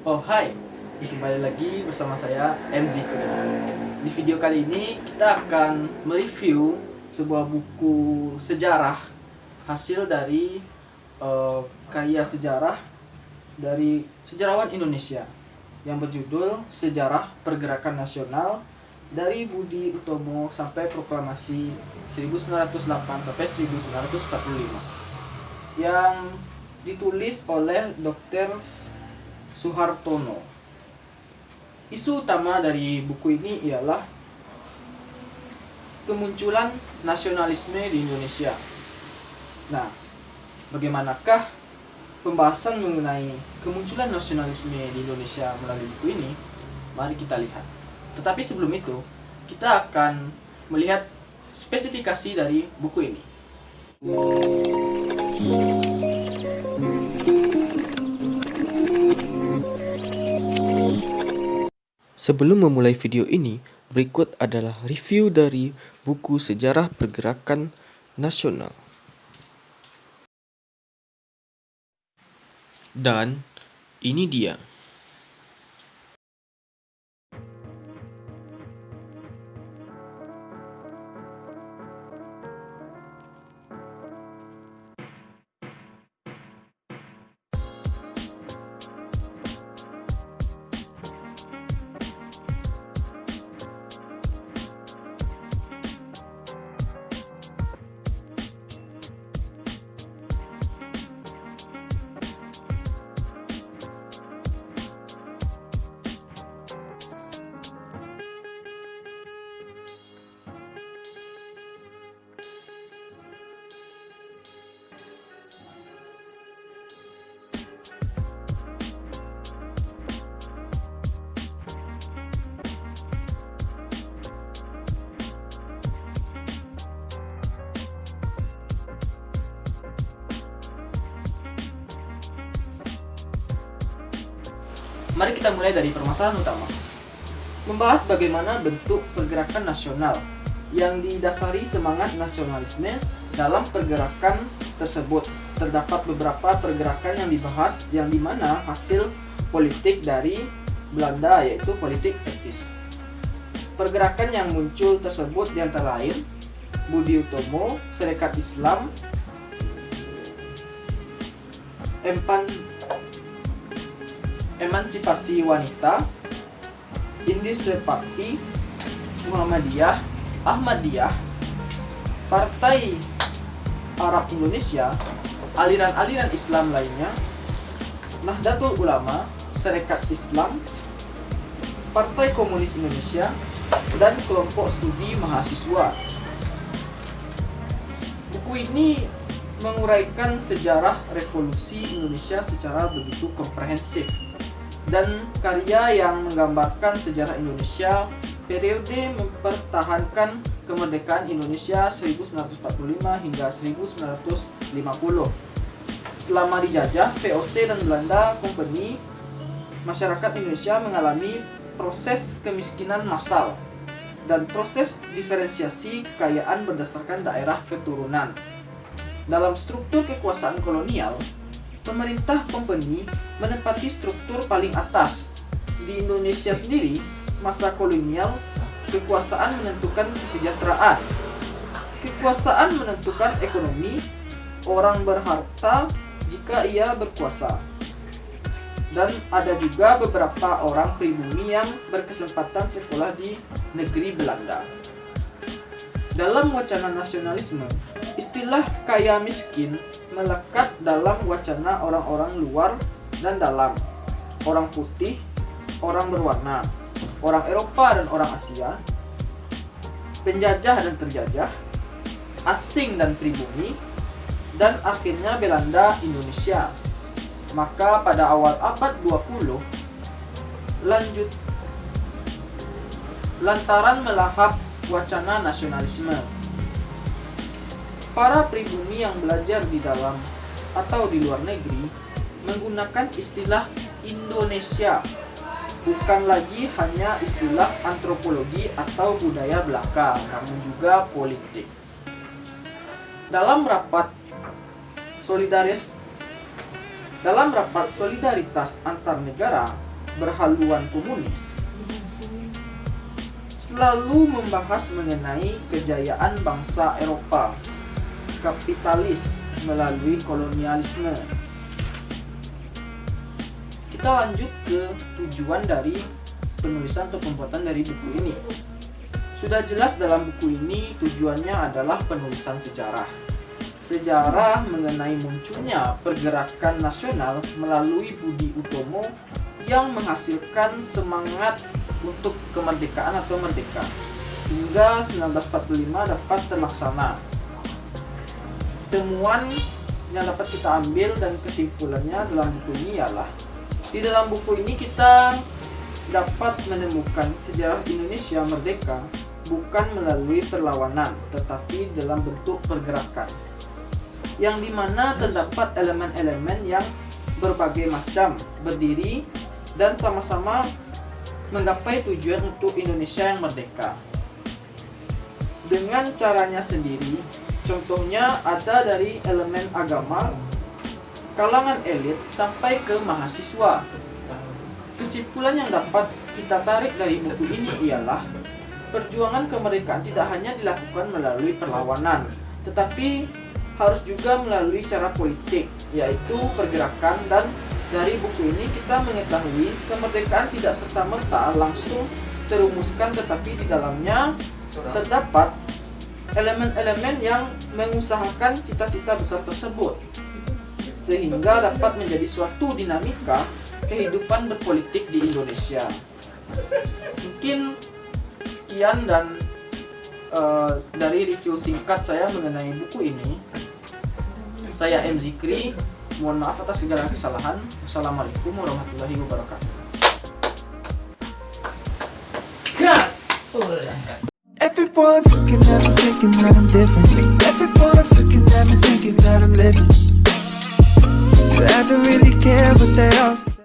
Oh hai, kembali lagi bersama saya MZ. Di video kali ini kita akan mereview sebuah buku sejarah hasil dari karya sejarah dari sejarawan Indonesia yang berjudul Sejarah Pergerakan Nasional dari Budi Utomo sampai Proklamasi 1908 sampai 1945 yang ditulis oleh Dr. Suhartono. Isu utama dari buku ini ialah kemunculan nasionalisme di Indonesia. Nah, bagaimanakah pembahasan mengenai kemunculan nasionalisme di Indonesia melalui buku ini? Mari kita lihat. Tetapi sebelum itu, kita akan melihat spesifikasi dari buku ini. Sebelum memulai video ini, berikut adalah review dari buku Sejarah Pergerakan Nasional. Dan ini dia. Mari kita mulai dari permasalahan utama. Membahas bagaimana bentuk pergerakan nasional yang didasari semangat nasionalisme. Dalam pergerakan tersebut terdapat beberapa pergerakan yang dibahas yang dimana hasil politik dari Belanda yaitu politik etis. Pergerakan yang muncul tersebut diantara lain Budi Utomo, Serikat Islam, Emansipasi Wanita, Indische Party, Muhammadiyah, Ahmadiyah, Partai Arab Indonesia, aliran-aliran Islam lainnya, Nahdlatul Ulama, Serikat Islam, Partai Komunis Indonesia, dan kelompok studi mahasiswa. Buku ini menguraikan sejarah revolusi Indonesia secara begitu komprehensif dan karya yang menggambarkan sejarah Indonesia periode mempertahankan kemerdekaan Indonesia 1945 hingga 1950. Selama dijajah VOC dan Belanda Company, masyarakat Indonesia mengalami proses kemiskinan massal dan proses diferensiasi kekayaan berdasarkan daerah keturunan. Dalam struktur kekuasaan kolonial, pemerintah Company menempati struktur paling atas. Di Indonesia sendiri, masa kolonial, kekuasaan menentukan kesejahteraan. Kekuasaan menentukan ekonomi, orang berharta jika ia berkuasa. Dan ada juga beberapa orang pribumi yang berkesempatan sekolah di negeri Belanda. Dalam wacana nasionalisme, istilah kaya miskin melekat dalam wacana orang-orang luar dan dalam, orang putih, orang berwarna, orang Eropa dan orang Asia, penjajah dan terjajah, asing dan pribumi, dan akhirnya Belanda Indonesia. Maka pada awal abad 20, lantaran melahap wacana nasionalisme, para pribumi yang belajar di dalam atau di luar negeri menggunakan istilah Indonesia, bukan lagi hanya istilah antropologi atau budaya belaka, namun juga politik. Dalam rapat solidaritas antar negara berhaluan komunis, selalu membahas mengenai kejayaan bangsa Eropa kapitalis melalui kolonialisme. Kita lanjut ke tujuan dari penulisan atau pembuatan dari buku ini. Sudah jelas dalam buku ini tujuannya adalah penulisan sejarah. Sejarah mengenai munculnya pergerakan nasional melalui Budi Utomo yang menghasilkan semangat untuk kemerdekaan atau merdeka hingga 1945 dapat terlaksana. Temuan yang dapat kita ambil dan kesimpulannya dalam buku ini ialah di dalam buku ini kita dapat menemukan sejarah Indonesia merdeka bukan melalui perlawanan tetapi dalam bentuk pergerakan yang dimana terdapat elemen-elemen yang berbagai macam berdiri dan sama-sama menggapai tujuan untuk Indonesia yang merdeka dengan caranya sendiri. Contohnya ada dari elemen agama, kalangan elit sampai ke mahasiswa. Kesimpulan yang dapat kita tarik dari buku ini ialah perjuangan kemerdekaan tidak hanya dilakukan melalui perlawanan, tetapi harus juga melalui cara politik, yaitu pergerakan. Dan dari buku ini kita mengetahui kemerdekaan tidak serta-merta langsung terumuskan, tetapi di dalamnya terdapat elemen-elemen yang mengusahakan cita-cita besar tersebut, sehingga dapat menjadi suatu dinamika kehidupan berpolitik di Indonesia. Mungkin sekian dan dari review singkat saya mengenai buku ini. Saya M. Zikri, mohon maaf atas segala kesalahan. Wassalamualaikum warahmatullahi wabarakatuh. Everyone's looking at me thinking that I'm different. Everyone's looking at me thinking that I'm living. But I don't really care what they all say.